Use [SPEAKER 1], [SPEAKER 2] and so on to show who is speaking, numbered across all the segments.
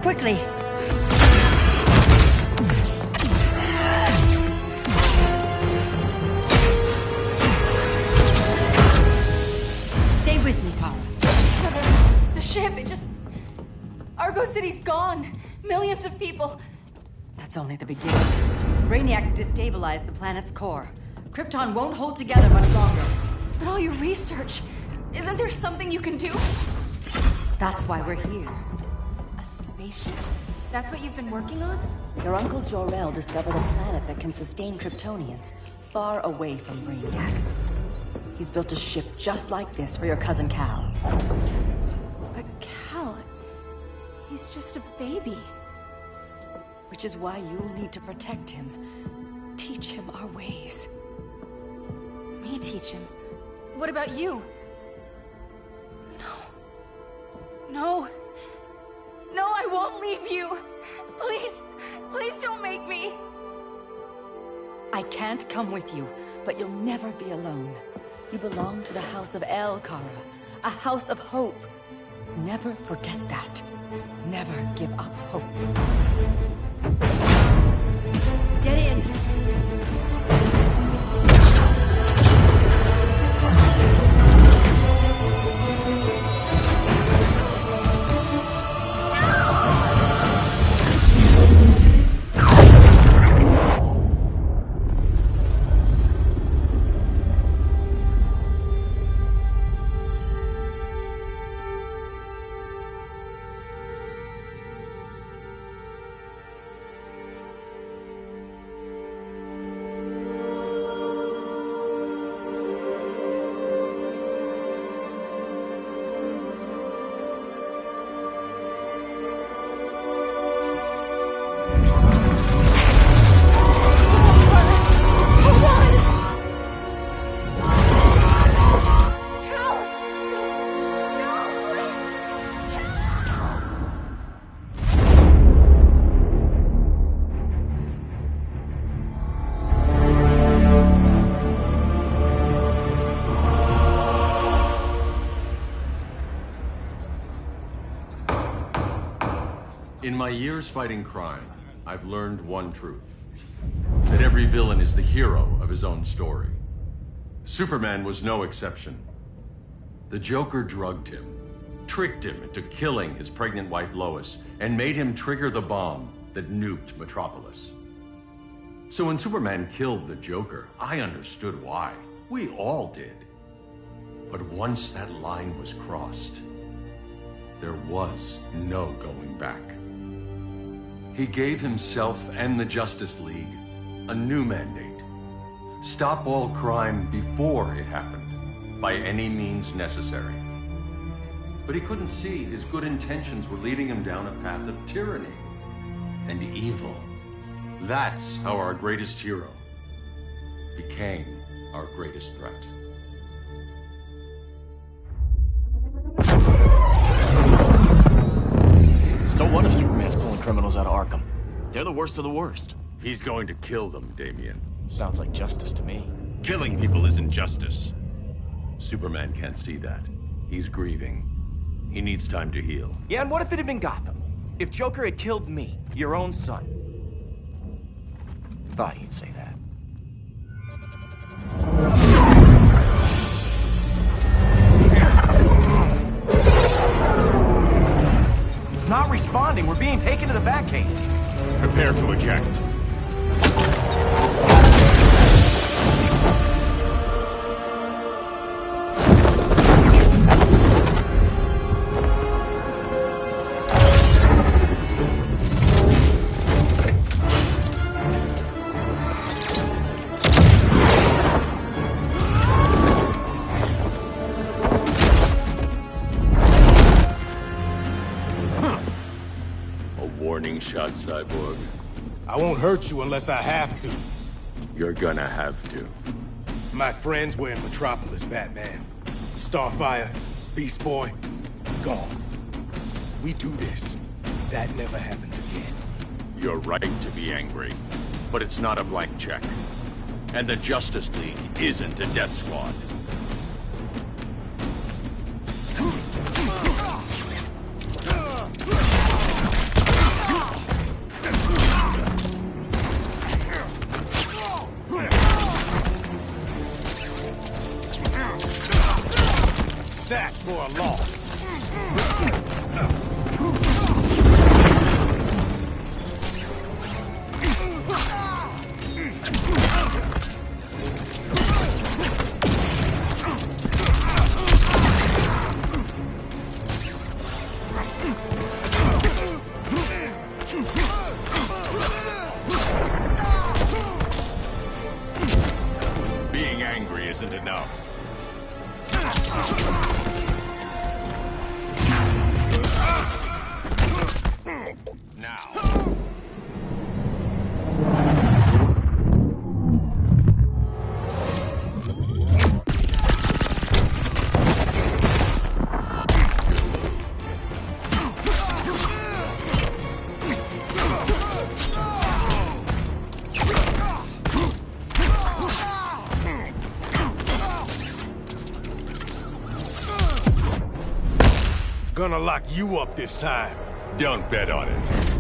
[SPEAKER 1] quickly. Stay with me, Kara.
[SPEAKER 2] The ship, it just... Argo City's gone. Millions of people.
[SPEAKER 1] That's only the beginning. Brainiac's destabilized the planet's core. Krypton won't hold together much longer.
[SPEAKER 2] But all your research, isn't there something you can do?
[SPEAKER 1] That's why we're here.
[SPEAKER 2] A spaceship? That's what you've been working on?
[SPEAKER 1] Your uncle Jor-El discovered a planet that can sustain Kryptonians, far away from Brainiac. He's built a ship just like this for your cousin Cal.
[SPEAKER 2] But Cal... he's just a baby.
[SPEAKER 1] Which is why you'll need to protect him. Teach him our ways.
[SPEAKER 2] Me teach him? What about you? No. No, I won't leave you. Please, please don't make me.
[SPEAKER 1] I can't come with you, but you'll never be alone. You belong to the House of El, Kara. A house of hope. Never forget that. Never give up hope. Get in!
[SPEAKER 3] In my years fighting crime, I've learned one truth. That every villain is the hero of his own story. Superman was no exception. The Joker drugged him, tricked him into killing his pregnant wife Lois, and made him trigger the bomb that nuked Metropolis. So when Superman killed the Joker, I understood why. We all did. But once that line was crossed, there was no going back. He gave himself and the Justice League a new mandate. Stop all crime before it happened, by any means necessary. But he couldn't see his good intentions were leading him down a path of tyranny and evil. That's how our greatest hero became our greatest threat.
[SPEAKER 4] So what if Superman's pulling criminals out of Arkham? They're the worst of the worst.
[SPEAKER 3] He's going to kill them, Damian.
[SPEAKER 4] Sounds like justice to me.
[SPEAKER 3] Killing people isn't justice. Superman can't see that. He's grieving. He needs time to heal.
[SPEAKER 4] Yeah, and what if it had been Gotham? If Joker had killed me, your own son? Thought you'd say that. It's not responding. We're being taken to the Batcave.
[SPEAKER 3] Prepare to eject. Warning shot, Cyborg.
[SPEAKER 5] I won't hurt you unless I have to.
[SPEAKER 3] You're gonna have to.
[SPEAKER 5] My friends were in Metropolis, Batman. Starfire, Beast Boy, gone. We do this. That never happens again.
[SPEAKER 3] You're right to be angry, but it's not a blank check. And the Justice League isn't a death squad.
[SPEAKER 5] sack for a loss.
[SPEAKER 3] Being angry isn't enough. Now.
[SPEAKER 5] Gonna lock you up this time.
[SPEAKER 3] Don't bet on it.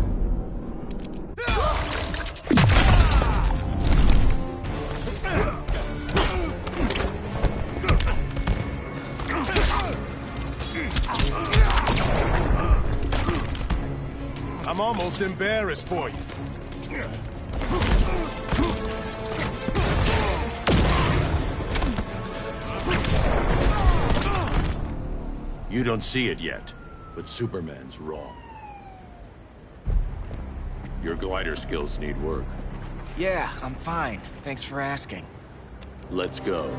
[SPEAKER 5] I'm almost embarrassed for you.
[SPEAKER 3] You don't see it yet, but Superman's wrong. Your glider skills need work.
[SPEAKER 4] Yeah, I'm fine. Thanks for asking.
[SPEAKER 3] Let's go.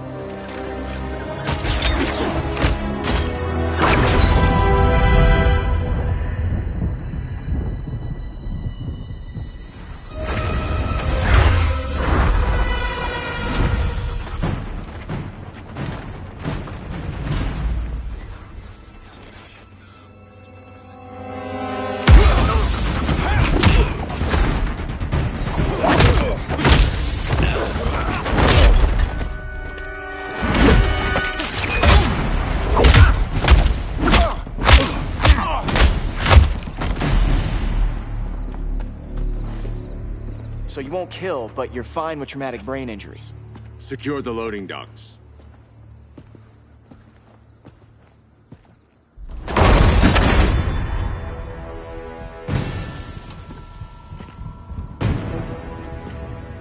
[SPEAKER 4] So you won't kill, but you're fine with traumatic brain injuries.
[SPEAKER 3] Secure the loading docks.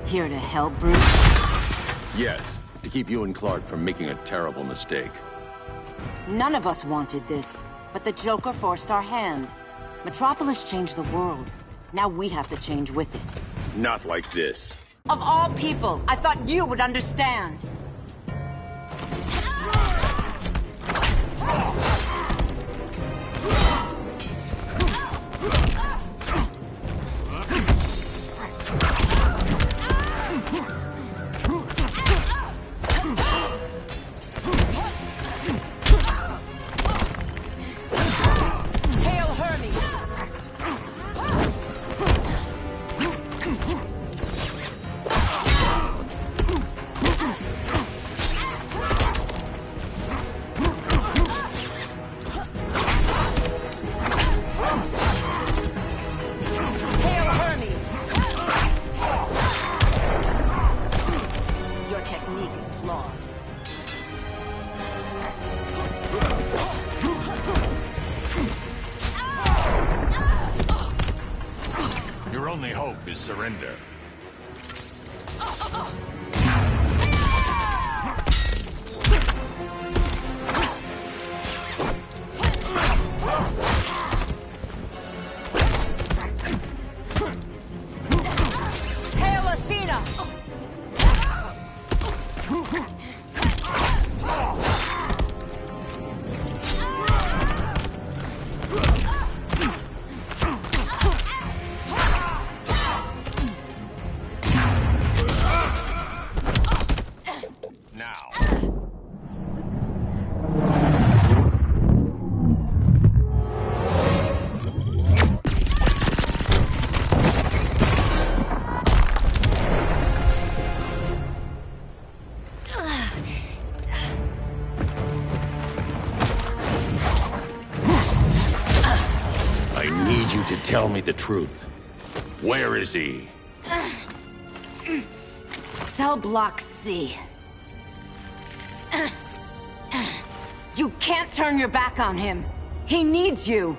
[SPEAKER 1] Here to help, Bruce?
[SPEAKER 3] Yes, to keep you and Clark from making a terrible mistake.
[SPEAKER 1] None of us wanted this, but the Joker forced our hand. Metropolis changed the world. Now we have to change with it.
[SPEAKER 3] Not like this.
[SPEAKER 1] Of all people, I thought you would understand.
[SPEAKER 3] Your only hope is surrender.
[SPEAKER 1] Hail Athena!
[SPEAKER 3] To tell me the truth. Where is he?
[SPEAKER 1] Cell Block C. You can't turn your back on him. He needs you.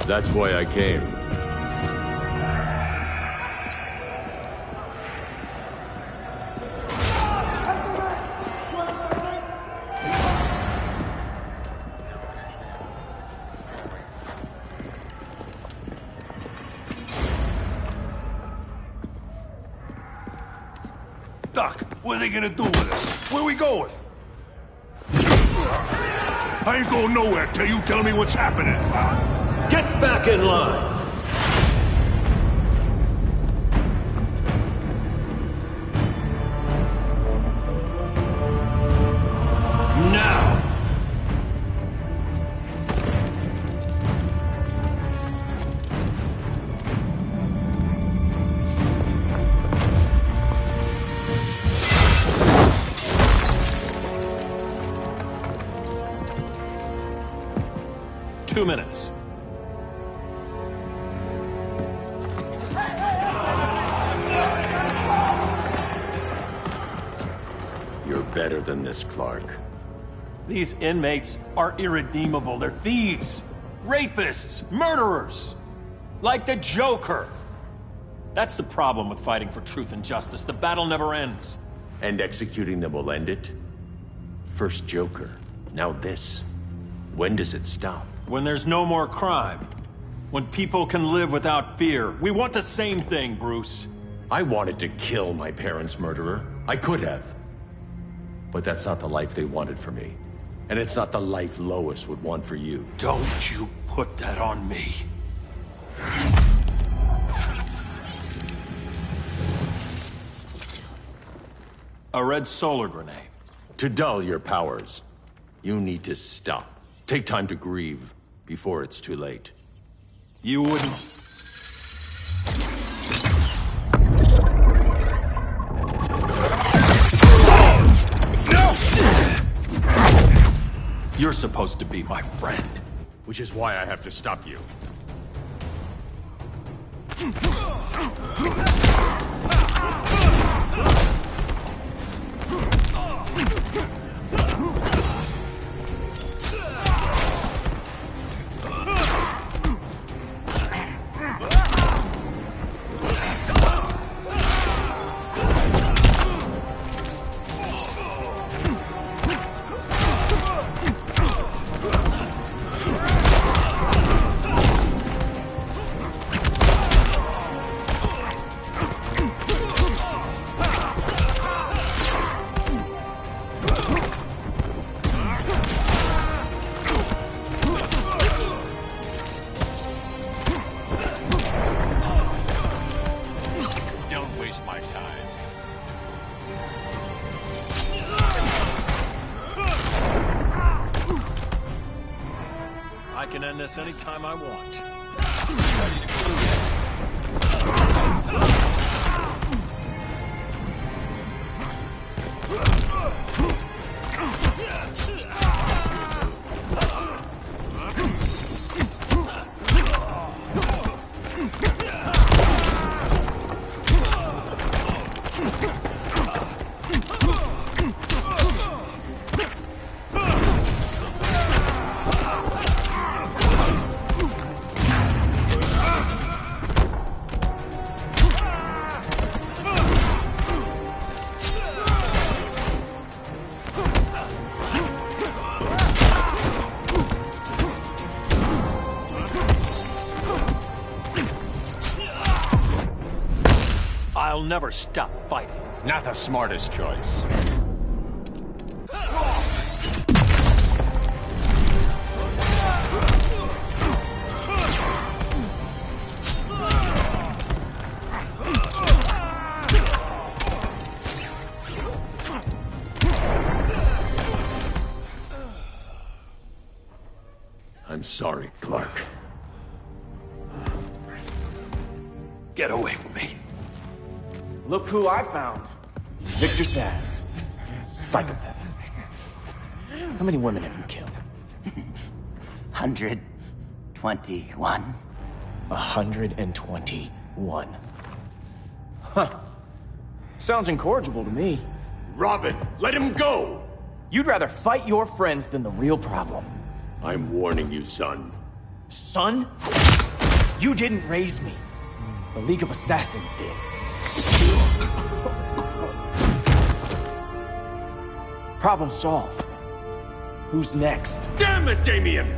[SPEAKER 3] That's why I came.
[SPEAKER 6] Doc, what are they gonna do with us? Where we going? I ain't going nowhere till you tell me what's happening.
[SPEAKER 7] Get back in line! Now! Two minutes.
[SPEAKER 3] You're better than this, Clark.
[SPEAKER 7] These inmates are irredeemable. They're thieves, rapists, murderers. Like the Joker. That's the problem with fighting for truth and justice. The battle never ends.
[SPEAKER 3] And executing them will end it? First Joker, now this. When does it stop?
[SPEAKER 7] When there's no more crime. When people can live without fear. We want the same thing, Bruce.
[SPEAKER 3] I wanted to kill my parents' murderer. I could have. But that's not the life they wanted for me. And it's not the life Lois would want for you.
[SPEAKER 7] Don't you put that on me. A red solar grenade.
[SPEAKER 3] To dull your powers, you need to stop. Take time to grieve before it's too late.
[SPEAKER 7] You wouldn't... You're supposed to be my friend.
[SPEAKER 3] Which is why I have to stop you.
[SPEAKER 7] I can end this anytime I want. I'll never stop fighting.
[SPEAKER 3] Not the smartest choice. I'm sorry, Clark.
[SPEAKER 7] Get away from me.
[SPEAKER 4] Look who I found. Victor Zsasz. Psychopath. How many women have you killed?
[SPEAKER 8] 121.
[SPEAKER 4] 121. Huh. Sounds incorrigible to me.
[SPEAKER 3] Robin, let him go!
[SPEAKER 4] You'd rather fight your friends than the real problem.
[SPEAKER 6] I'm warning you, son.
[SPEAKER 4] Son? You didn't raise me. The League of Assassins did. Problem solved. Who's next?
[SPEAKER 6] Damn it, Damien!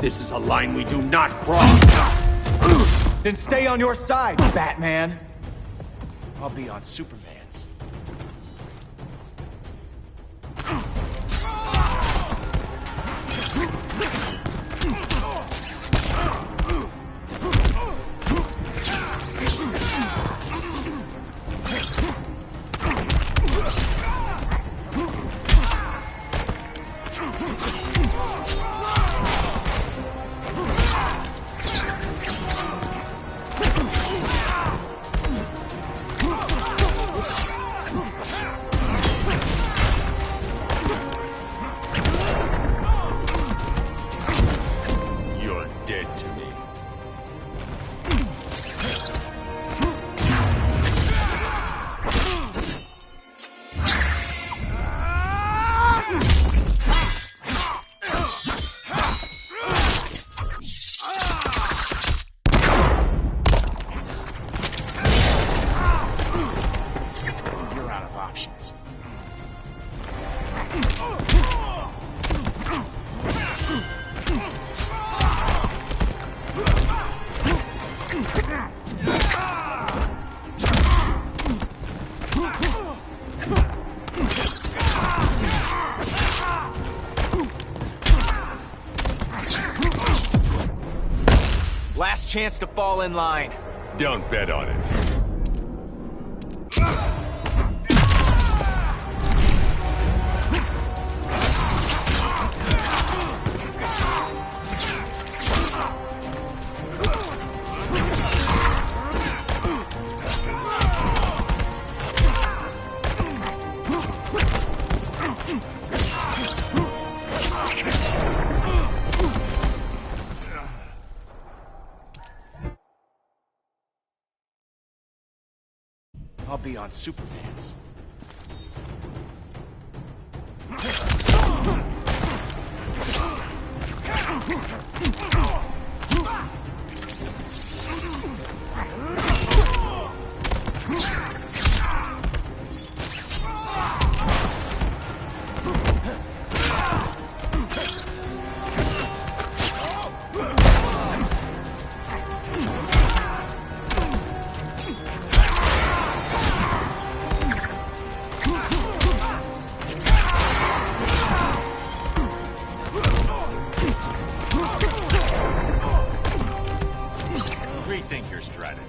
[SPEAKER 6] This is a line we do not cross.
[SPEAKER 4] Then stay on your side, Batman. I'll be on Superman's.
[SPEAKER 6] You're dead to me.
[SPEAKER 4] You're out of options. Last chance to fall in line.
[SPEAKER 6] Don't bet on it.
[SPEAKER 4] I'll be on Superman's.
[SPEAKER 6] Rethink your strategy.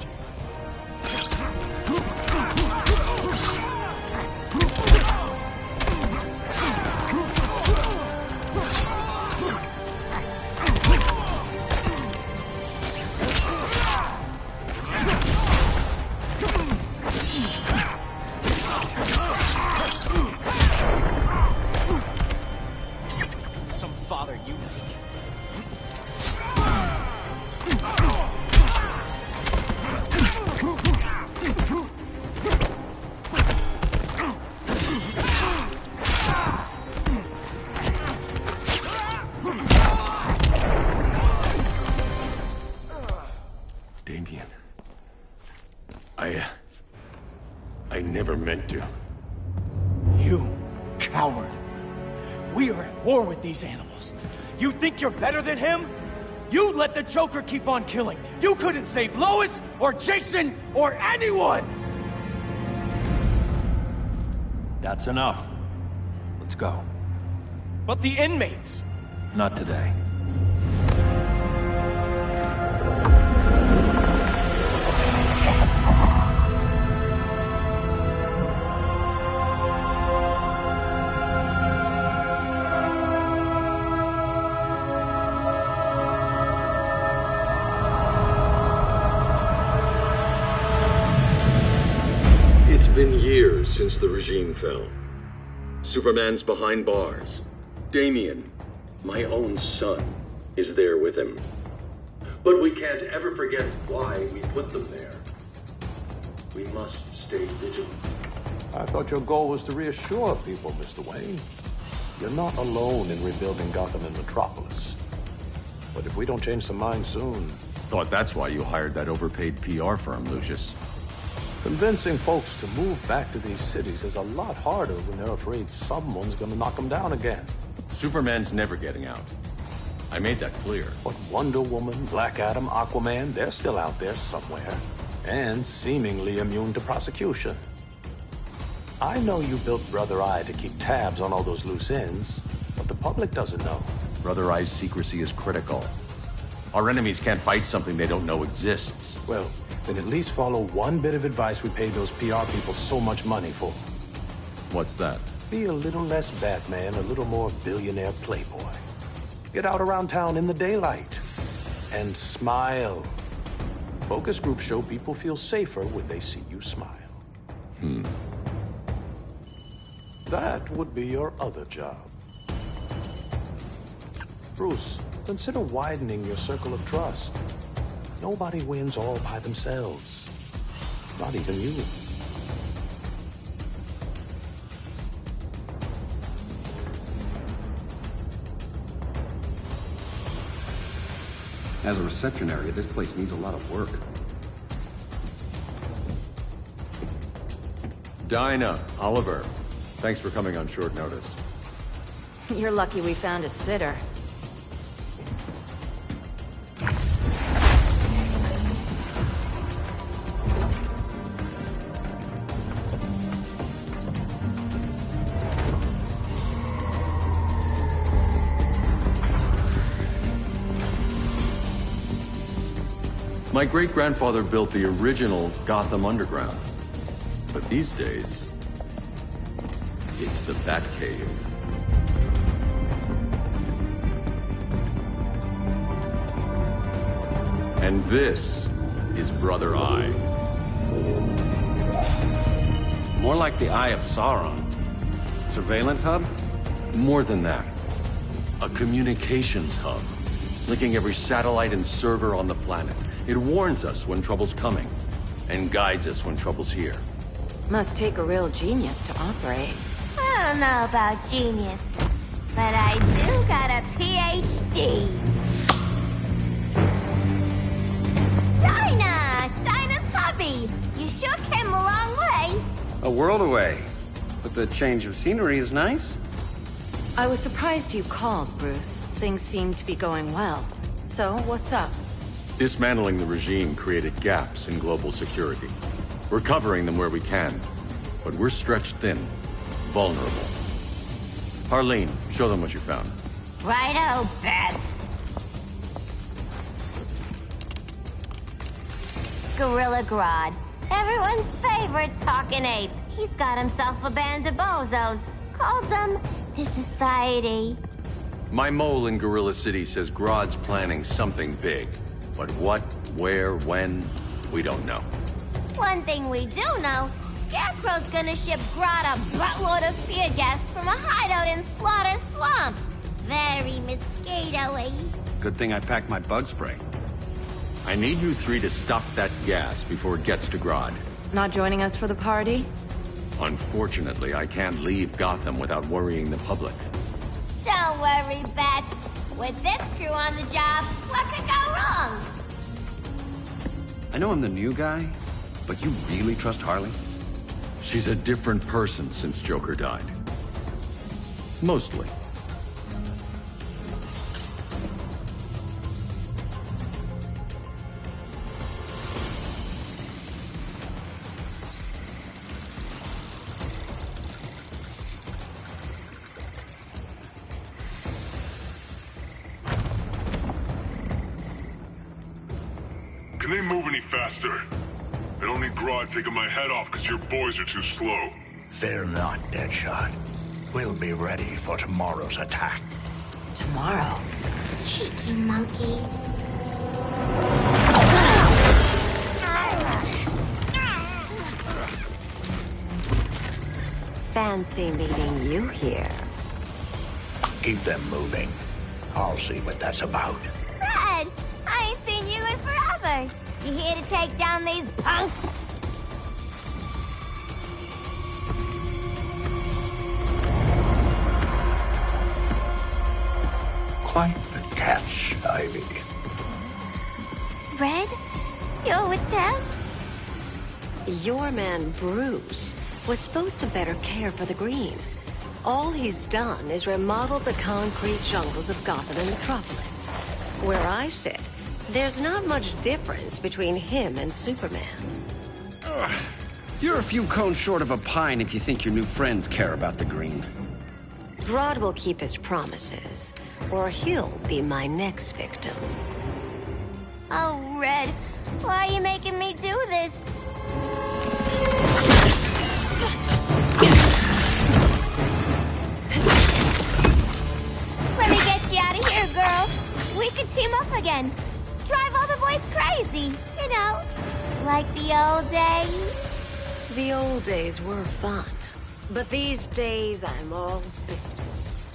[SPEAKER 4] Some father you make.
[SPEAKER 6] Damien. I never meant to.
[SPEAKER 4] You coward. We are at war with these animals. You think you're better than him? You let the Joker keep on killing. You couldn't save Lois or Jason or anyone!
[SPEAKER 7] That's enough. Let's go.
[SPEAKER 4] But the inmates.
[SPEAKER 7] Not today.
[SPEAKER 3] It's been years since the regime fell. Superman's behind bars. Damien, my own son, is there with him. But we can't ever forget why we put them there. We must stay vigilant.
[SPEAKER 6] I thought your goal was to reassure people, Mr. Wayne.
[SPEAKER 9] You're not alone in rebuilding Gotham and Metropolis. But if we don't change some minds soon...
[SPEAKER 3] Thought that's why you hired that overpaid PR firm, Lucius.
[SPEAKER 9] Convincing folks to move back to these cities is a lot harder when they're afraid someone's gonna knock them down again.
[SPEAKER 3] Superman's never getting out. I made that clear.
[SPEAKER 9] But Wonder Woman, Black Adam, Aquaman, they're still out there somewhere. And seemingly immune to prosecution. I know you built Brother Eye to keep tabs on all those loose ends, but the public doesn't know.
[SPEAKER 3] Brother Eye's secrecy is critical. Our enemies can't fight something they don't know exists.
[SPEAKER 9] Well, then at least follow one bit of advice we paid those PR people so much money for.
[SPEAKER 3] What's that?
[SPEAKER 9] Be a little less Batman, a little more billionaire playboy. Get out around town in the daylight. And smile. Focus groups show people feel safer when they see you smile. That would be your other job. Bruce, consider widening your circle of trust. Nobody wins all by themselves. Not even you.
[SPEAKER 10] As a reception area, this place needs a lot of work.
[SPEAKER 3] Dinah, Oliver, thanks for coming on short notice.
[SPEAKER 2] You're lucky we found a sitter.
[SPEAKER 3] My great-grandfather built the original Gotham Underground. But these days, it's the Batcave. And this is Brother Eye.
[SPEAKER 10] More like the Eye of Sauron. Surveillance hub?
[SPEAKER 3] More than that. A communications hub, linking every satellite and server on the planet. It warns us when trouble's coming, and guides us when trouble's here.
[SPEAKER 2] Must take a real genius to operate.
[SPEAKER 11] I don't know about genius, but I do got a PhD. Dinah's hubby! You sure came a long way.
[SPEAKER 10] A world away. But the change of scenery is nice.
[SPEAKER 2] I was surprised you called, Bruce. Things seem to be going well. So, what's up?
[SPEAKER 3] Dismantling the regime created gaps in global security. We're covering them where we can, but we're stretched thin, vulnerable. Harleen, show them what you found.
[SPEAKER 11] Righto, Bats. Gorilla Grodd. Everyone's favorite talking ape. He's got himself a band of bozos. Calls them the Society.
[SPEAKER 3] My mole in Gorilla City says Grodd's planning something big. But what, where, when, we don't know.
[SPEAKER 11] One thing we do know, Scarecrow's gonna ship Grodd a buttload of fear gas from a hideout in Slaughter Swamp. Very mosquito-y.
[SPEAKER 10] Good thing I packed my bug spray.
[SPEAKER 3] I need you three to stop that gas before it gets to Grodd.
[SPEAKER 2] Not joining us for the party?
[SPEAKER 3] Unfortunately, I can't leave Gotham without worrying the public.
[SPEAKER 11] Don't worry, Bats. With this crew on the job, what could go wrong?
[SPEAKER 10] I know I'm the new guy, but you really trust Harley?
[SPEAKER 3] She's a different person since Joker died. Mostly.
[SPEAKER 12] Can they move any faster? I don't need Grodd taking my head off because your boys are too slow.
[SPEAKER 13] Fear not, Deadshot. We'll be ready for tomorrow's attack.
[SPEAKER 2] Tomorrow?
[SPEAKER 11] Cheeky monkey.
[SPEAKER 2] Fancy meeting you here.
[SPEAKER 13] Keep them moving. I'll see what that's about.
[SPEAKER 11] Red, I ain't seen you in forever. You here to take down these punks?
[SPEAKER 13] quite the catch, Ivy.
[SPEAKER 11] Red? You're with them?
[SPEAKER 14] Your man, Bruce, was supposed to better care for the Green. All he's done is remodeled the concrete jungles of Gotham and Metropolis. Where I sit, there's not much difference between him and Superman.
[SPEAKER 10] You're a few cones short of a pine if you think your new friends care about the Green.
[SPEAKER 14] Grodd will keep his promises, or he'll be my next victim.
[SPEAKER 11] Oh, Red, why are you making me do this? Let me get you out of here, girl. We could team up again. Drive all the boys crazy, you know, like the old days.
[SPEAKER 14] The old days were fun, but these days I'm all business.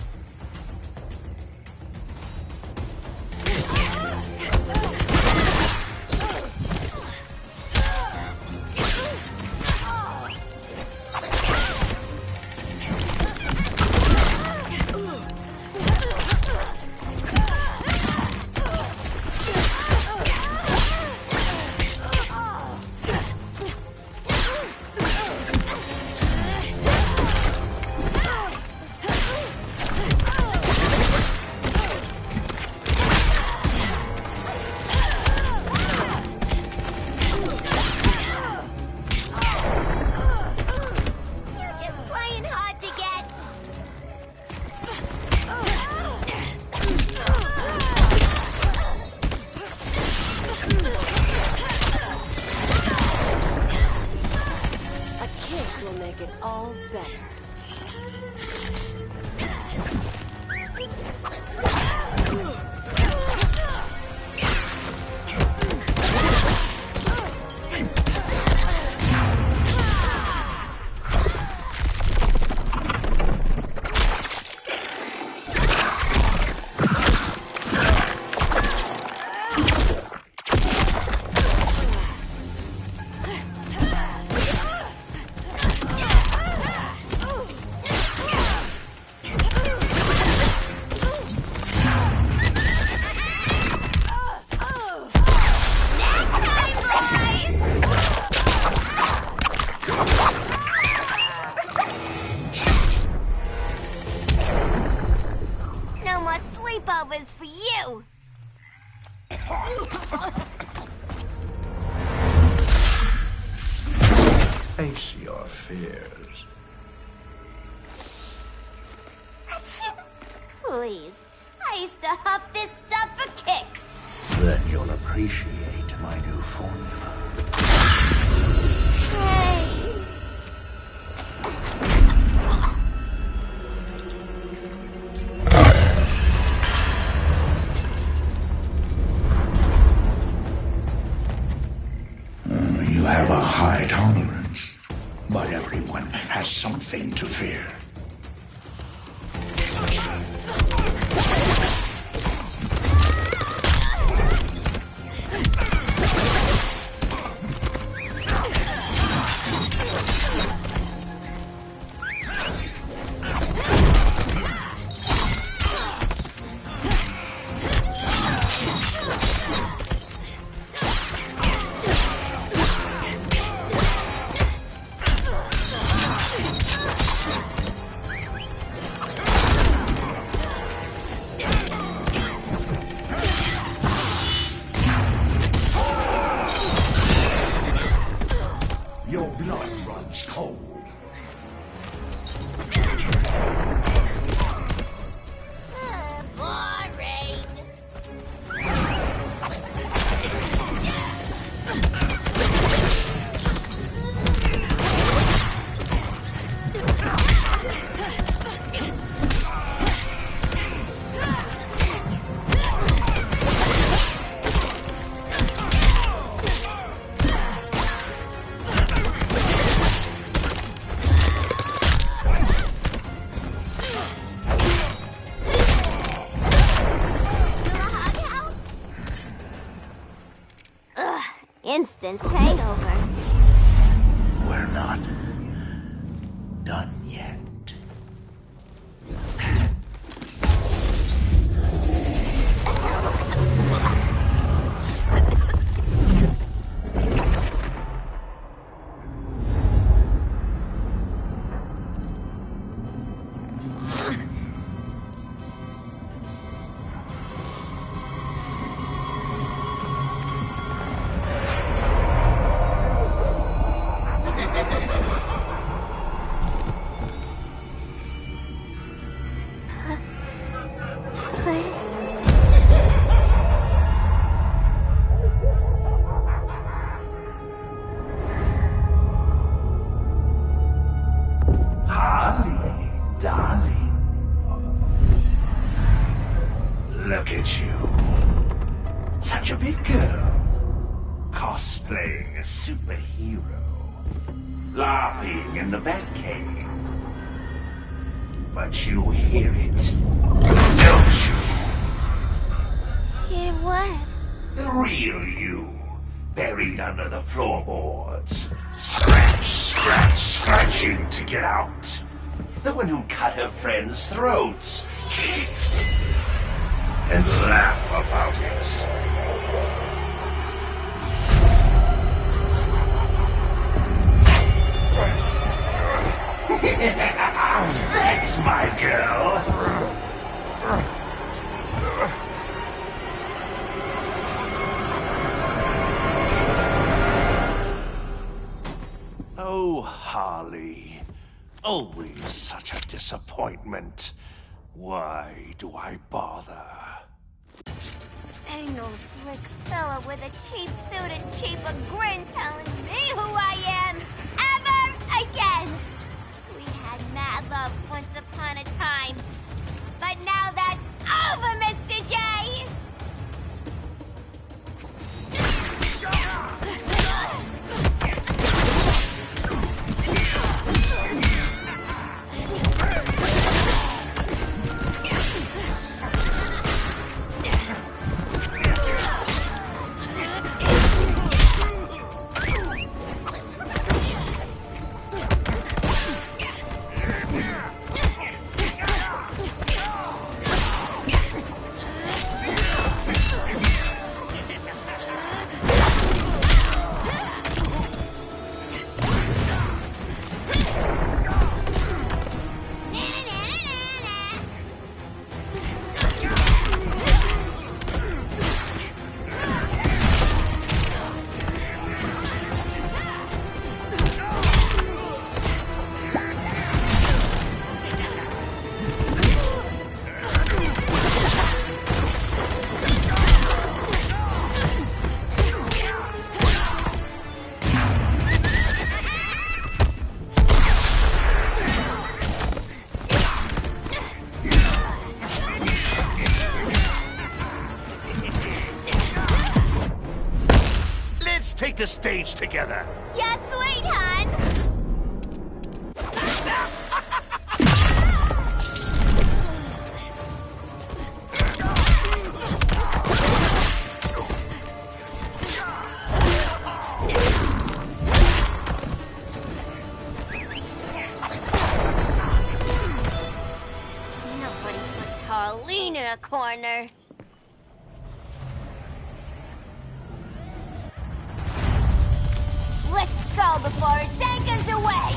[SPEAKER 11] For you!
[SPEAKER 13] Face your fears.
[SPEAKER 11] Please, I used to huff this stuff for kicks.
[SPEAKER 13] Then you'll appreciate my new formula.
[SPEAKER 11] Hey.
[SPEAKER 13] You have a high tolerance, but everyone has something to fear. Your blood runs cold.
[SPEAKER 11] Boring. Instant hangover.
[SPEAKER 13] We're not done yet. Look at you. Such a big girl. Cosplaying a superhero. LARPing in the Batcave. But you hear it, don't you?
[SPEAKER 11] Hear what?
[SPEAKER 13] The real you, buried under the floorboards. Scratching to get out. The one who cut her friends' throats. And laugh about it. That's my girl.
[SPEAKER 9] Oh, Harley. Always such a disappointment. Why do I bother?
[SPEAKER 11] Ain't no slick fella with a cheap suit and cheaper grin telling me who I am ever again. We had mad love once upon a time, but now that's over, Mr. J.
[SPEAKER 9] Take the stage together.
[SPEAKER 11] Yeah, sweet, hon. Nobody puts Harleen in a corner. Let's go before it takes us away!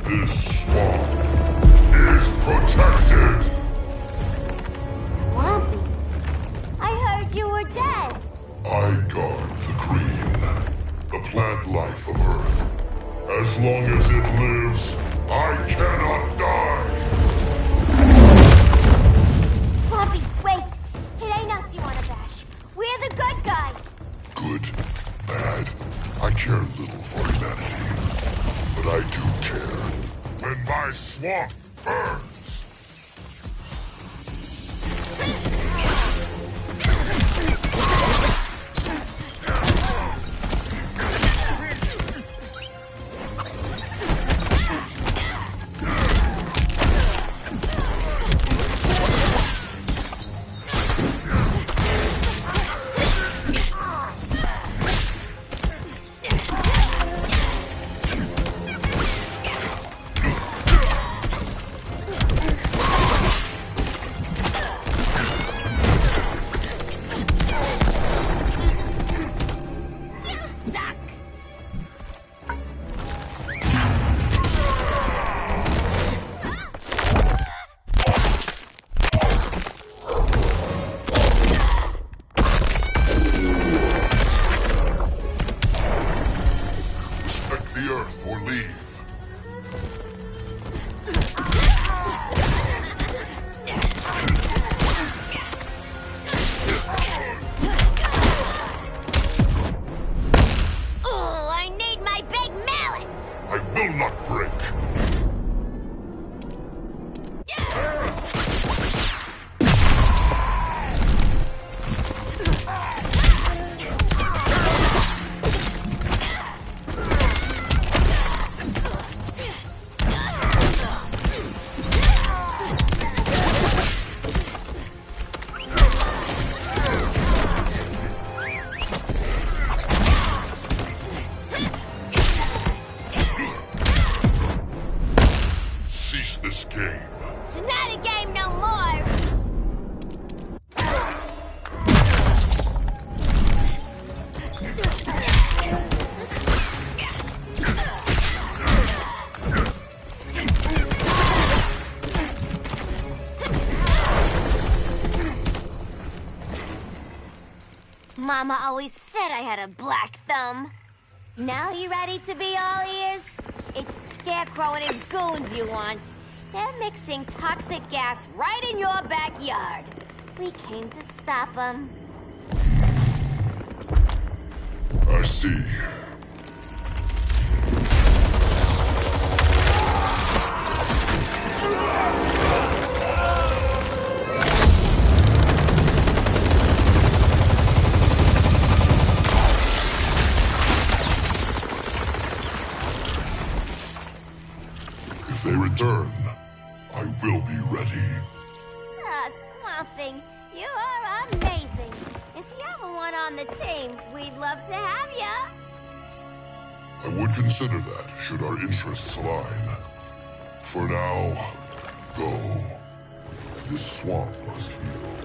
[SPEAKER 12] This swamp is protected!
[SPEAKER 11] Swampy? I heard you were dead.
[SPEAKER 12] I guard the green, the plant life of Earth. As long as it lives, I cannot die!
[SPEAKER 11] Swampy, wait! It ain't us you wanna bash. We're the good guys!
[SPEAKER 12] Good, bad, I care little for humanity. But I do care when my swamp burns! the Earth or leave.
[SPEAKER 11] Ooh, I need my big mallet!
[SPEAKER 12] I will not break. Cease this game.
[SPEAKER 11] It's not a game no more! Mama always said I had a black thumb. Now you ready to be all ears? It's Scarecrow and his goons you want. They're mixing toxic gas right in your backyard. We came to stop them.
[SPEAKER 12] I see. If they return, I will be ready.
[SPEAKER 11] Ah, Swamp Thing, you are amazing. If you ever want on the team, we'd love to have ya.
[SPEAKER 12] I would consider that, should our interests align. For now, go. This swamp must heal.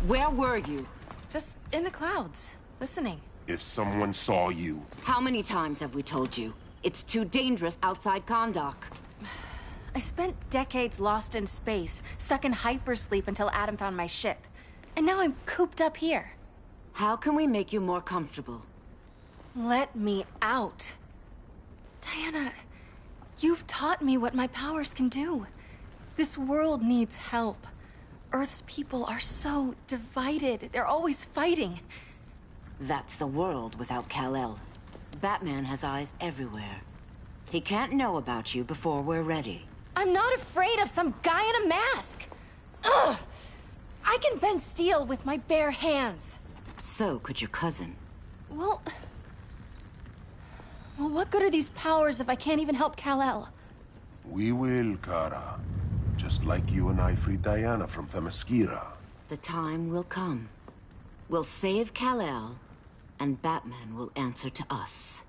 [SPEAKER 1] Where were you?
[SPEAKER 2] Just in the clouds, listening.
[SPEAKER 6] If someone saw you...
[SPEAKER 1] How many times have we told you? It's too dangerous outside Kahndaq.
[SPEAKER 2] I spent decades lost in space, stuck in hypersleep until Adam found my ship. And now I'm cooped up here.
[SPEAKER 1] How can we make you more comfortable?
[SPEAKER 2] Let me out. Diana, you've taught me what my powers can do. This world needs help. Earth's people are so divided. They're always fighting.
[SPEAKER 1] That's the world without Kal-El. Batman has eyes everywhere. He can't know about you before we're ready.
[SPEAKER 2] I'm not afraid of some guy in a mask. Ugh! I can bend steel with my bare hands.
[SPEAKER 1] So could your cousin.
[SPEAKER 2] Well, what good are these powers if I can't even help Kal-El?
[SPEAKER 6] We will, Kara. Just like you and I freed Diana from Themyscira.
[SPEAKER 1] The time will come. We'll save Kal-El, and Batman will answer to us.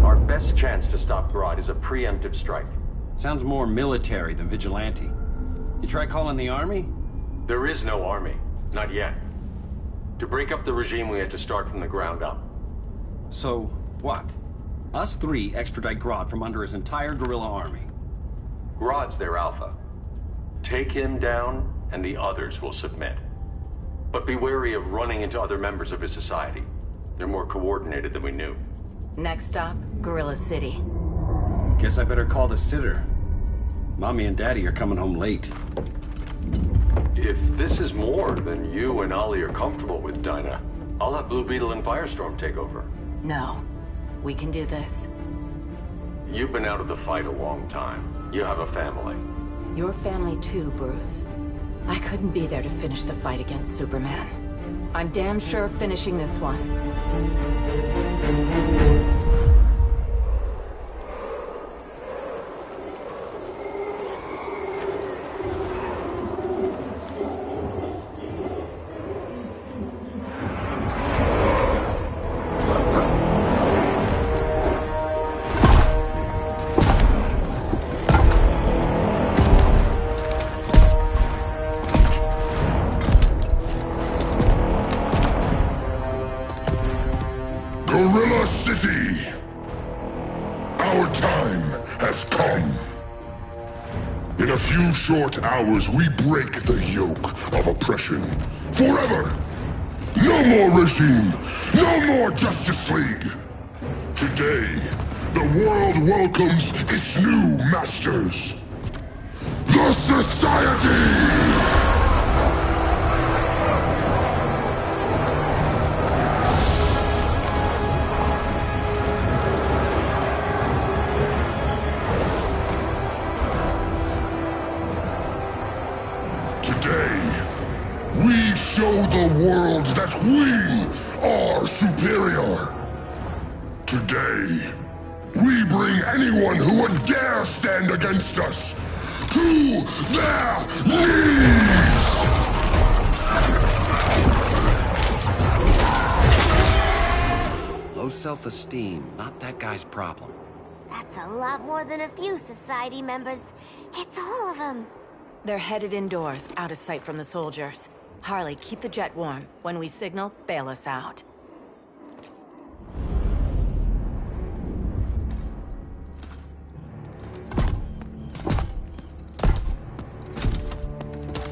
[SPEAKER 3] Our best chance to stop Grodd is a preemptive strike.
[SPEAKER 10] Sounds more military than vigilante. You try calling the army?
[SPEAKER 3] There is no army. Not yet. To break up the regime, we had to start from the ground up.
[SPEAKER 10] So, what? Us three extradite Grodd from under his entire guerrilla army.
[SPEAKER 3] Grodd's their alpha. Take him down, and the others will submit. But be wary of running into other members of his society. They're more coordinated than we knew.
[SPEAKER 1] Next stop, Gorilla City.
[SPEAKER 10] Guess I better call the sitter. Mommy and Daddy are coming home late.
[SPEAKER 3] If this is more than you and Ollie are comfortable with, Dinah, I'll have Blue Beetle and Firestorm take over.
[SPEAKER 1] No. We can do this.
[SPEAKER 3] You've been out of the fight a long time. You have a family.
[SPEAKER 1] Your family too, Bruce. I couldn't be there to finish the fight against Superman. I'm damn sure finishing this one.
[SPEAKER 12] Gorilla City! Our time has come. In a few short hours, we break the yoke of oppression. Forever! No more regime! No more Justice League! Today, the world welcomes its new masters. The Society! We show the world that we are superior. Today, we bring anyone who would dare stand against us to their knees!
[SPEAKER 10] Low self-esteem, not that guy's problem.
[SPEAKER 11] That's a lot more than a few Society members. It's all of them.
[SPEAKER 1] They're headed indoors, out of sight from the soldiers. Harley, keep the jet warm. When we signal, bail us out.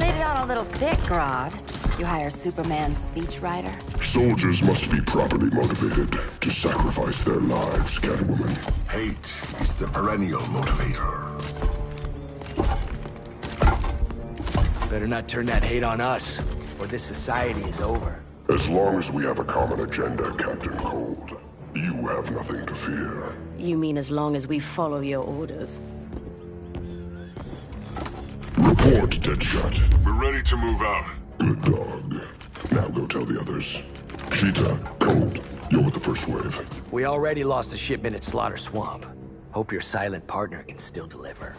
[SPEAKER 1] Laid it on a little thick, Grodd. You hire Superman's speechwriter?
[SPEAKER 12] Soldiers must be properly motivated to sacrifice their lives, Catwoman.
[SPEAKER 6] Hate is the perennial motivator.
[SPEAKER 4] Better not turn that hate on us, or this society is over.
[SPEAKER 12] As long as we have a common agenda, Captain Cold, you have nothing to fear.
[SPEAKER 14] You mean as long as we follow your orders?
[SPEAKER 12] Report, Deadshot.
[SPEAKER 15] We're ready to move out.
[SPEAKER 12] Good dog. Now go tell the others. Cheetah, Cold, you're with the first wave.
[SPEAKER 4] We already lost a shipment at Slaughter Swamp. Hope your silent partner can still deliver.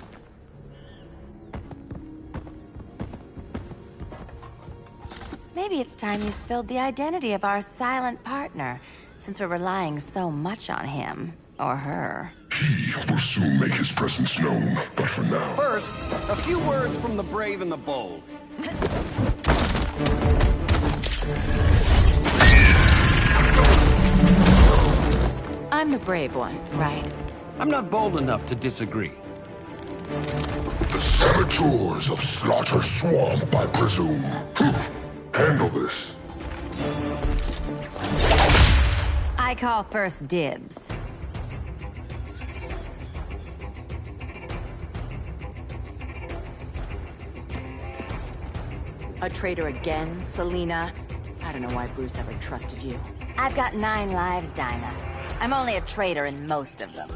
[SPEAKER 1] Maybe it's time you spilled the identity of our silent partner, since we're relying so much on him. Or her.
[SPEAKER 12] He will soon make his presence known, but for now...
[SPEAKER 10] First, a few words from the brave and the bold.
[SPEAKER 1] I'm the brave one, right?
[SPEAKER 10] I'm not bold enough to disagree.
[SPEAKER 12] The saboteurs of Slaughter Swamp, I presume. Handle this.
[SPEAKER 1] I call first dibs. A traitor again, Selina? I don't know why Bruce ever trusted you. I've got 9 lives, Dinah. I'm only a traitor in most of them.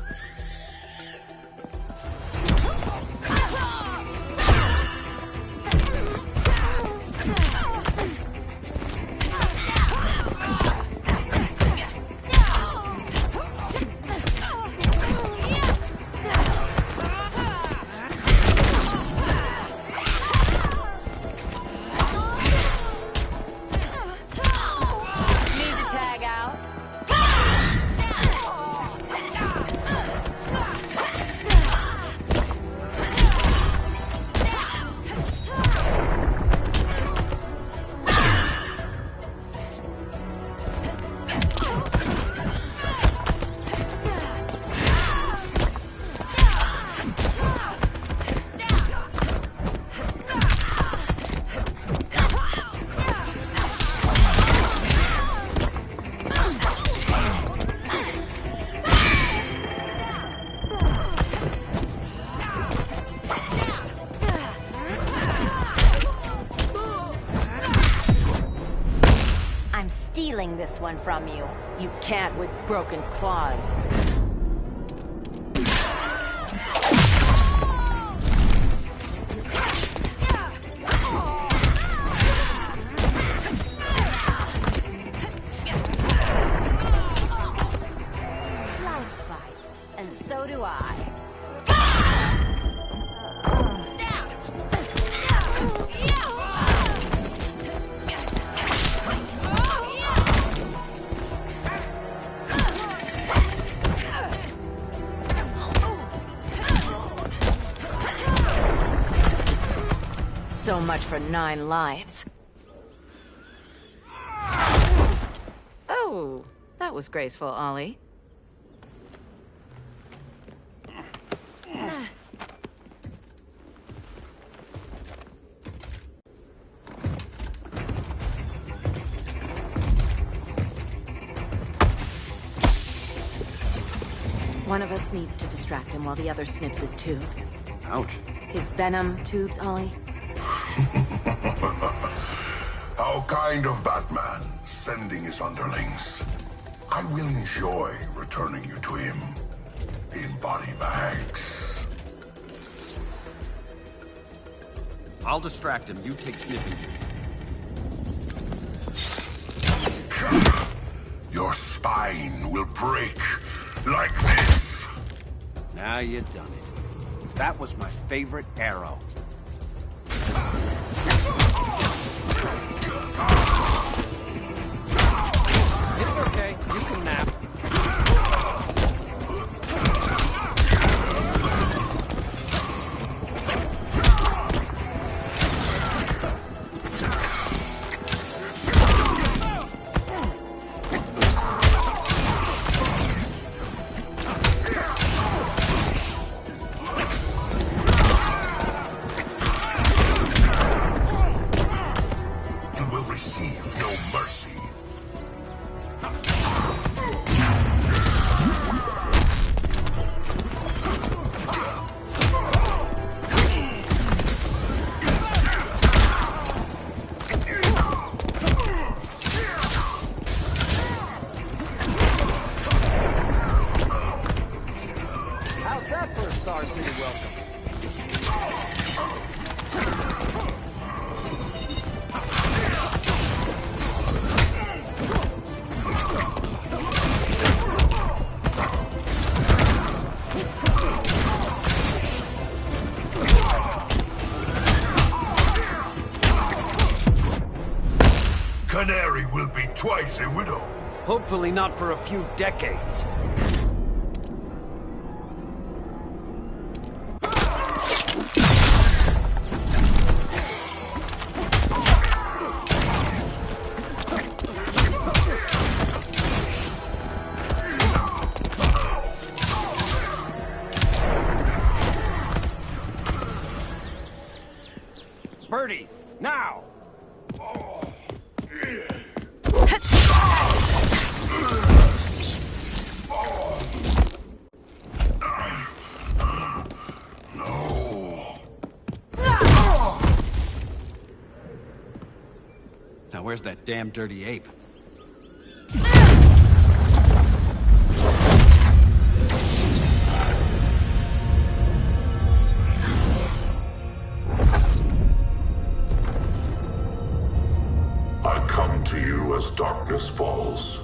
[SPEAKER 1] Stealing this one from you. You can't with broken claws. Life bites, and so do I. So much for 9 lives. Oh,
[SPEAKER 15] That was graceful, Ollie. One of us needs to distract him while the other snips his tubes.
[SPEAKER 10] Ouch.
[SPEAKER 15] His venom tubes, Ollie.
[SPEAKER 12] How kind of Batman, sending his underlings. I will enjoy returning you to him in body bags.
[SPEAKER 10] I'll distract him. You take sniffing.
[SPEAKER 12] Your spine will break like this.
[SPEAKER 10] Now you done it. That was my favorite arrow. It's okay. You can nap.
[SPEAKER 12] Canary will be twice a widow.
[SPEAKER 10] Hopefully not for a few decades. Birdie, now! Now where's that damn dirty ape?
[SPEAKER 12] I come to you as darkness falls.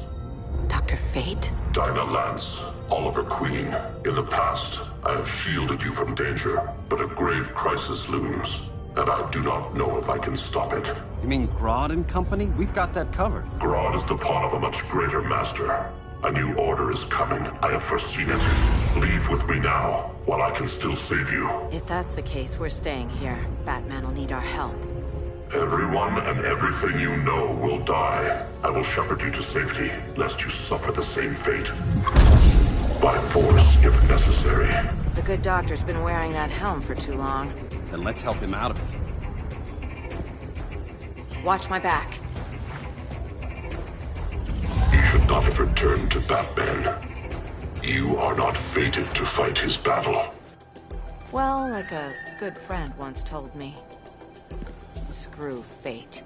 [SPEAKER 15] Dr. Fate?
[SPEAKER 12] Dinah Lance, Oliver Queen. In the past, I have shielded you from danger, but a grave crisis looms, and I do not know if I can stop it.
[SPEAKER 10] You mean Grodd and company? We've got that covered.
[SPEAKER 12] Grodd is the pawn of a much greater master. A new order is coming. I have foreseen it. Leave with me now, while I can still save you.
[SPEAKER 15] If that's the case, we're staying here. Batman will need our help.
[SPEAKER 12] Everyone and everything you know will die. I will shepherd you to safety, lest you suffer the same fate. By force, if necessary.
[SPEAKER 15] The good doctor's been wearing that helm for too long.
[SPEAKER 10] Then let's help him out of it.
[SPEAKER 15] Watch my back.
[SPEAKER 12] You should not have returned to Batman. You are not fated to fight his battle.
[SPEAKER 15] Well, like a good friend once told me. Screw fate.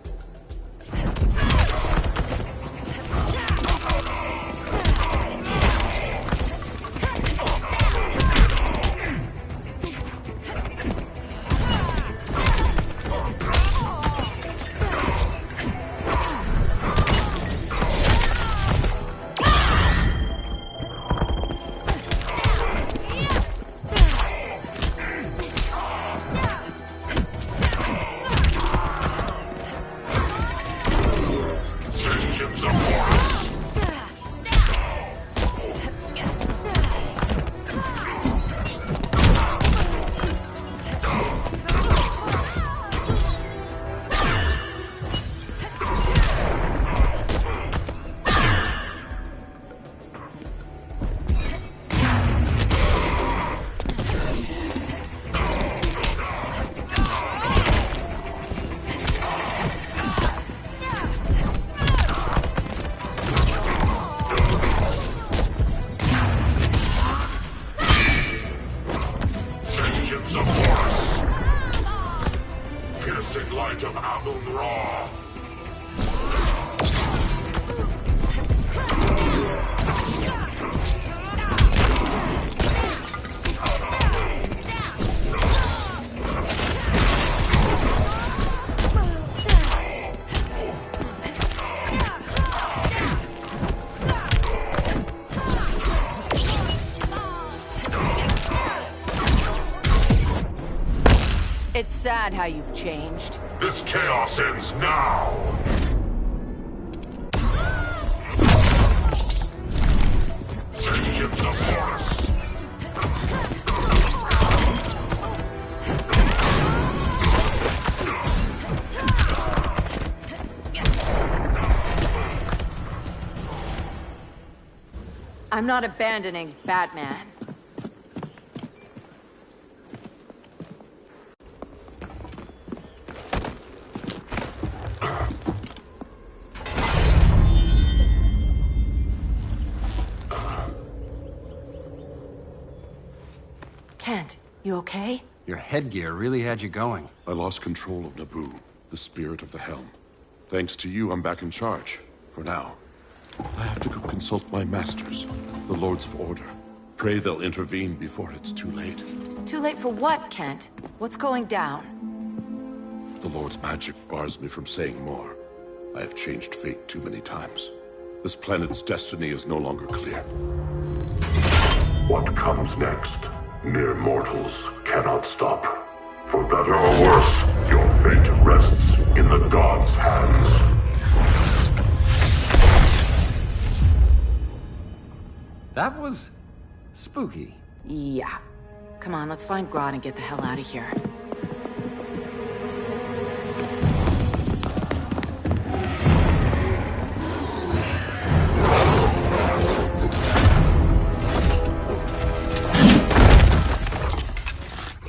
[SPEAKER 15] It's sad how you've changed.
[SPEAKER 12] This chaos ends now! Vengeance of Horus!
[SPEAKER 15] I'm not abandoning Batman. Kent, you okay?
[SPEAKER 10] Your headgear really had you going.
[SPEAKER 12] I lost control of Naboo, the spirit of the helm. Thanks to you, I'm back in charge. For now. I have to go consult my masters, the Lords of Order. Pray they'll intervene before it's too late.
[SPEAKER 15] Too late for what, Kent? What's going down?
[SPEAKER 12] The Lord's magic bars me from saying more. I have changed fate too many times. This planet's destiny is no longer clear. What comes next? Mere mortals cannot stop. For better or worse, your fate rests in the gods' hands.
[SPEAKER 10] That was spooky.
[SPEAKER 15] Yeah. Come on, let's find Grodd and get the hell out of here.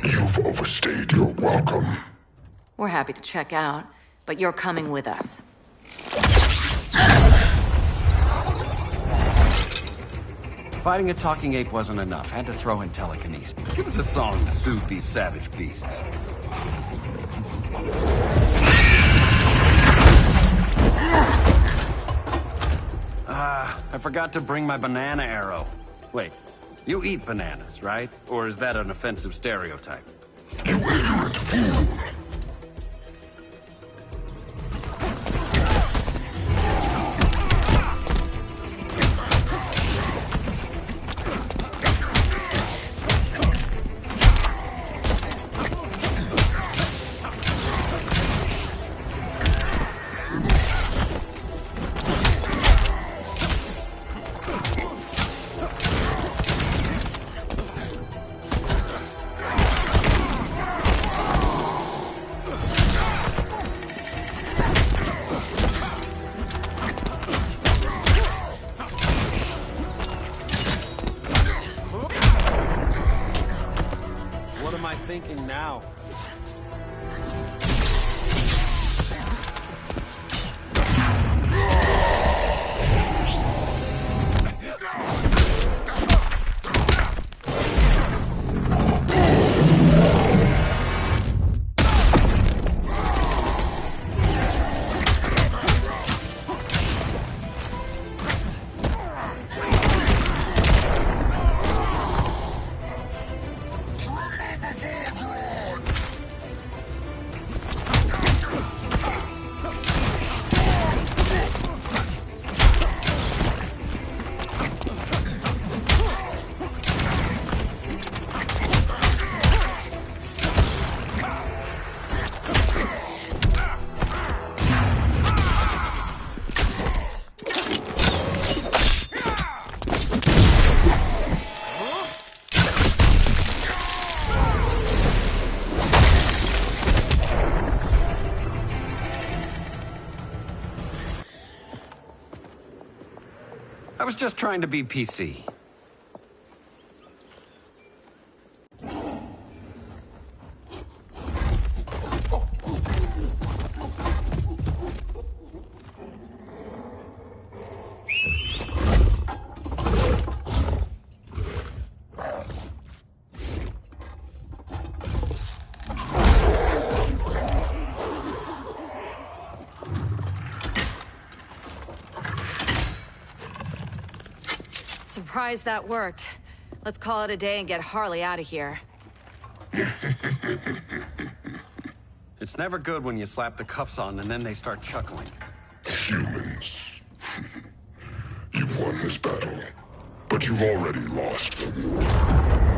[SPEAKER 12] You've overstayed your welcome.
[SPEAKER 15] We're happy to check out, but you're coming with us.
[SPEAKER 10] Fighting a talking ape wasn't enough. Had to throw in telekinesis. Give us a song to soothe these savage beasts. I forgot to bring my banana arrow. Wait, you eat bananas, right? Or is that an offensive stereotype?
[SPEAKER 12] You ignorant fool!
[SPEAKER 10] Thinking now. I was just trying to be PC.
[SPEAKER 15] Surprised that worked. Let's call it a day and get Harley out of here.
[SPEAKER 10] It's never good when you slap the cuffs on and then they start chuckling.
[SPEAKER 12] Humans. You've won this battle, but you've already lost the war.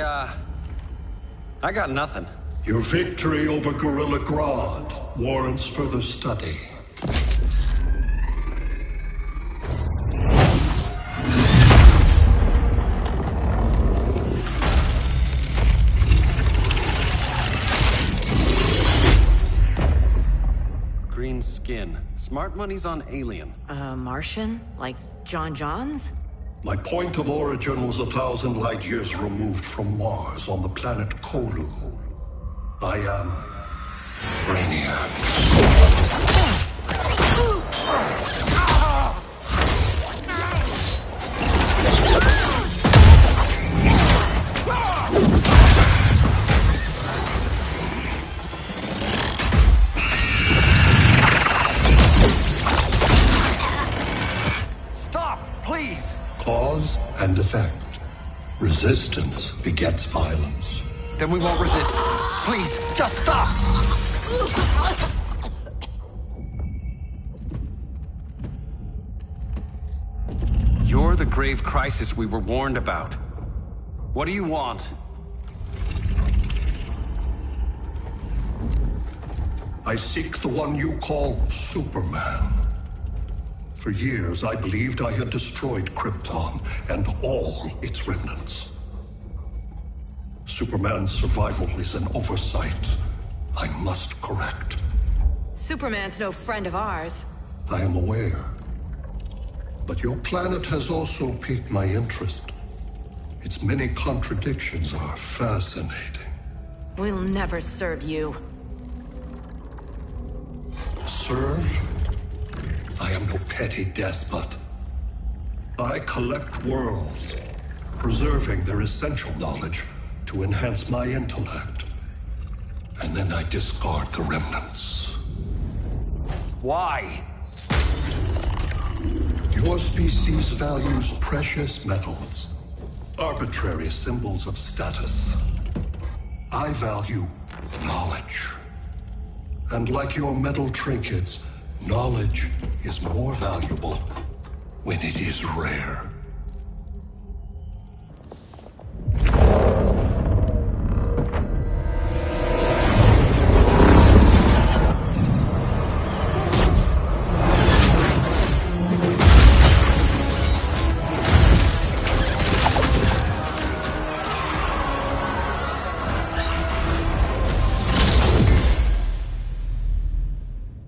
[SPEAKER 10] I got nothing.
[SPEAKER 13] Your victory over Gorilla Grodd warrants further study.
[SPEAKER 10] Green skin. Smart money's on alien.
[SPEAKER 15] Martian? Like John Johns?
[SPEAKER 13] My point of origin was 1,000 light years removed from Mars on the planet Kolu. I am Brainiac.
[SPEAKER 10] Stop, please!
[SPEAKER 13] Cause and effect. Resistance begets violence.
[SPEAKER 10] Then we won't resist. Please, just stop! You're the grave crisis we were warned about. What do you want?
[SPEAKER 13] I seek the one you call Superman. For years, I believed I had destroyed Krypton and all its remnants. Superman's survival is an oversight I must correct.
[SPEAKER 15] Superman's no friend of ours.
[SPEAKER 13] I am aware. But your planet has also piqued my interest. Its many contradictions are fascinating.
[SPEAKER 15] We'll never serve you.
[SPEAKER 13] Serve? I am no petty despot. I collect worlds, preserving their essential knowledge to enhance my intellect. And then I discard the remnants.
[SPEAKER 10] Why?
[SPEAKER 13] Your species values precious metals, arbitrary symbols of status. I value knowledge. And like your metal trinkets, knowledge is more valuable when it is rare.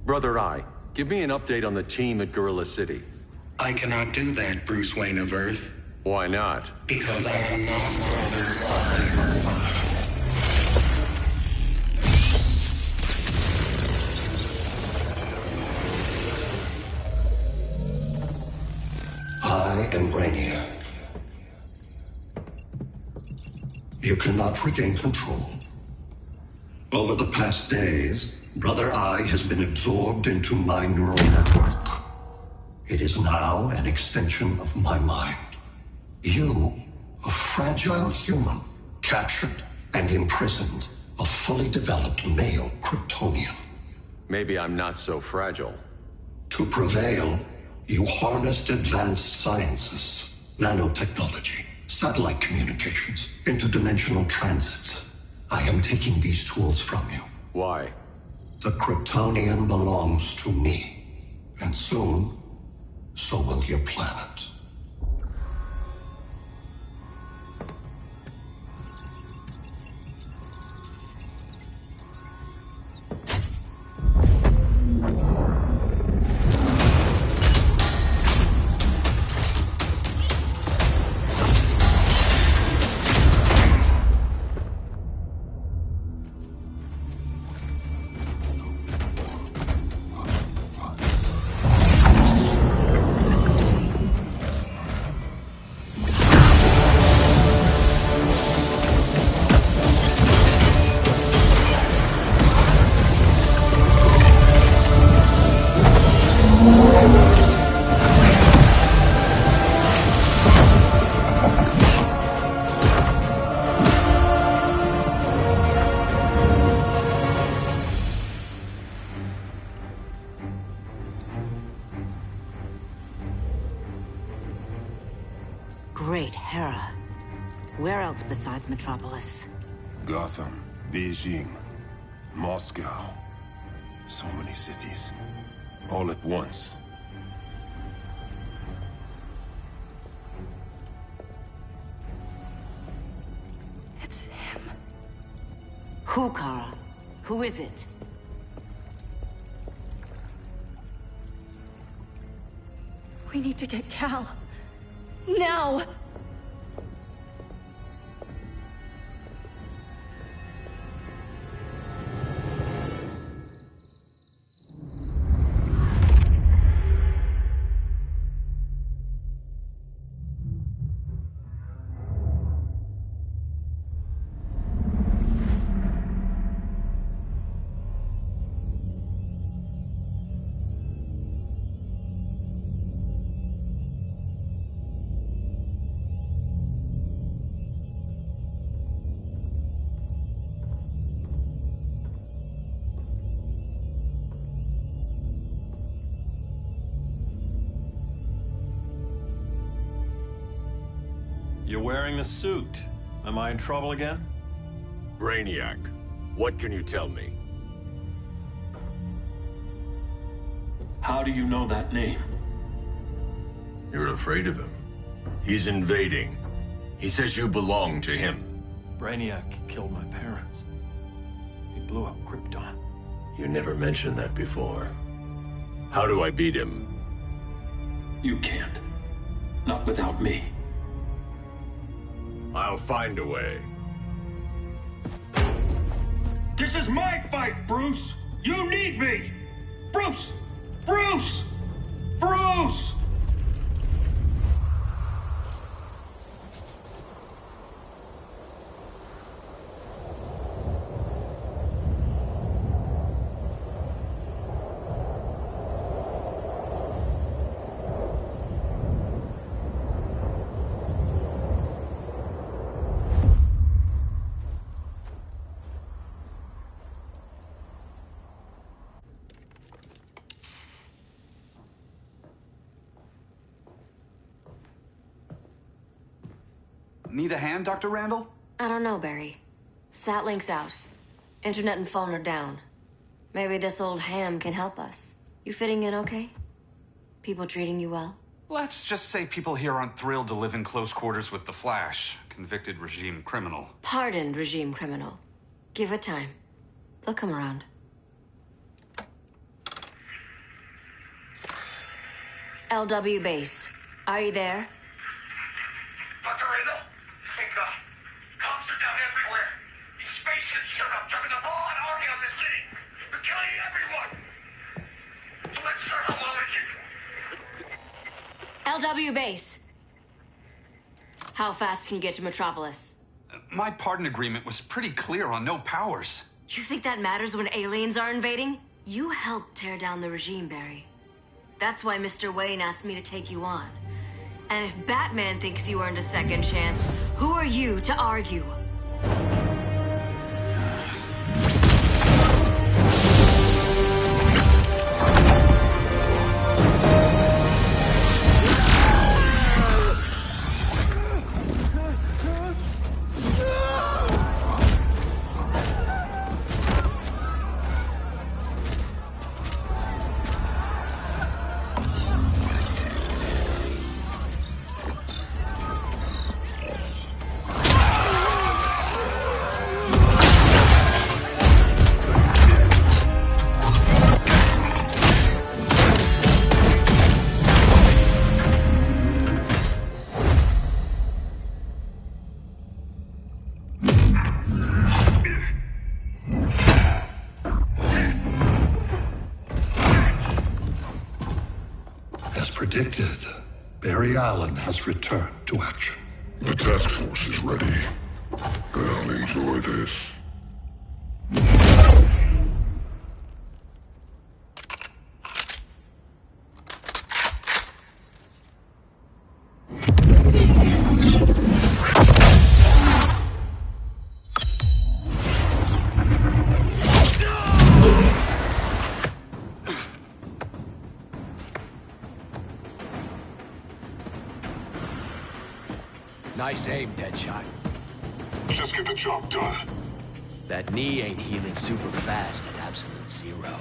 [SPEAKER 3] Brother Eye, give me an update on the team at Gorilla City.
[SPEAKER 16] I cannot do that, Bruce Wayne of Earth.
[SPEAKER 3] Why not?
[SPEAKER 16] Because I am not Brother Eye.
[SPEAKER 13] I am Brainiac. You cannot regain control. Over the past days, Brother Eye has been absorbed into my neural network. It is now an extension of my mind. You, a fragile human, captured and imprisoned a fully developed male Kryptonian.
[SPEAKER 3] Maybe I'm not so fragile.
[SPEAKER 13] To prevail, you harnessed advanced sciences, nanotechnology, satellite communications, interdimensional transit. I am taking these tools from you.
[SPEAKER 3] Why?
[SPEAKER 13] The Kryptonian belongs to me. And soon, so will your planet.
[SPEAKER 15] Great Hera.
[SPEAKER 14] Where else besides Metropolis?
[SPEAKER 6] Gotham, Beijing, Moscow. So many cities. All at once.
[SPEAKER 14] It's him. Who, Kara? Who is it?
[SPEAKER 2] We need to get Cal. Now!
[SPEAKER 7] You're wearing the suit. Am I in trouble again?
[SPEAKER 3] Brainiac, what can you tell me?
[SPEAKER 7] How do you know that name?
[SPEAKER 3] You're afraid of him. He's invading. He says you belong to him.
[SPEAKER 7] Brainiac killed my parents. He blew up Krypton.
[SPEAKER 3] You never mentioned that before. How do I beat him?
[SPEAKER 7] You can't. Not without me.
[SPEAKER 3] I'll find a way.
[SPEAKER 7] This is my fight, Bruce! You need me! Bruce! Bruce! Bruce!
[SPEAKER 17] Need a hand, Dr. Randall?
[SPEAKER 14] I don't know, Barry. Satlink's out. Internet and phone are down. Maybe this old ham can help us. You fitting in okay? People treating you well?
[SPEAKER 17] Let's just say people here aren't thrilled to live in close quarters with the Flash, convicted regime criminal.
[SPEAKER 14] Pardoned regime criminal. Give it time. They'll come around. LW base. Are you there?
[SPEAKER 18] Dr. Randall? Comms are down everywhere. These spaceships showed up, dumping the ball and army on the city. They're killing everyone. So let's start a
[SPEAKER 14] LW base. How fast can you get to Metropolis?
[SPEAKER 17] My pardon agreement was pretty clear on no powers.
[SPEAKER 14] You think that matters when aliens are invading? You helped tear down the regime, Barry. That's why Mr. Wayne asked me to take you on. And if Batman thinks you earned a second chance, who are you to argue?
[SPEAKER 13] Predicted, Barry Allen has returned to action.
[SPEAKER 12] The task force is ready. I'll enjoy this.
[SPEAKER 4] Nice aim, Deadshot.
[SPEAKER 16] Just get the job done.
[SPEAKER 19] That knee ain't healing super fast at absolute zero.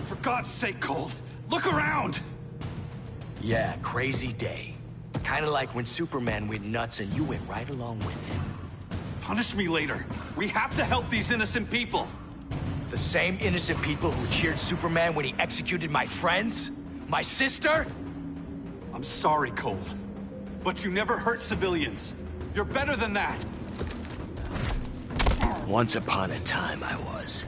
[SPEAKER 17] For God's sake, Cold, look around!
[SPEAKER 19] Yeah, crazy day. Kinda like when Superman went nuts and you went right along with him.
[SPEAKER 17] Punish me later. We have to help these innocent people.
[SPEAKER 19] The same innocent people who cheered Superman when he executed my friends? My sister?
[SPEAKER 17] I'm sorry, Cold. But you never hurt civilians. You're better than that.
[SPEAKER 19] Once upon a time I was.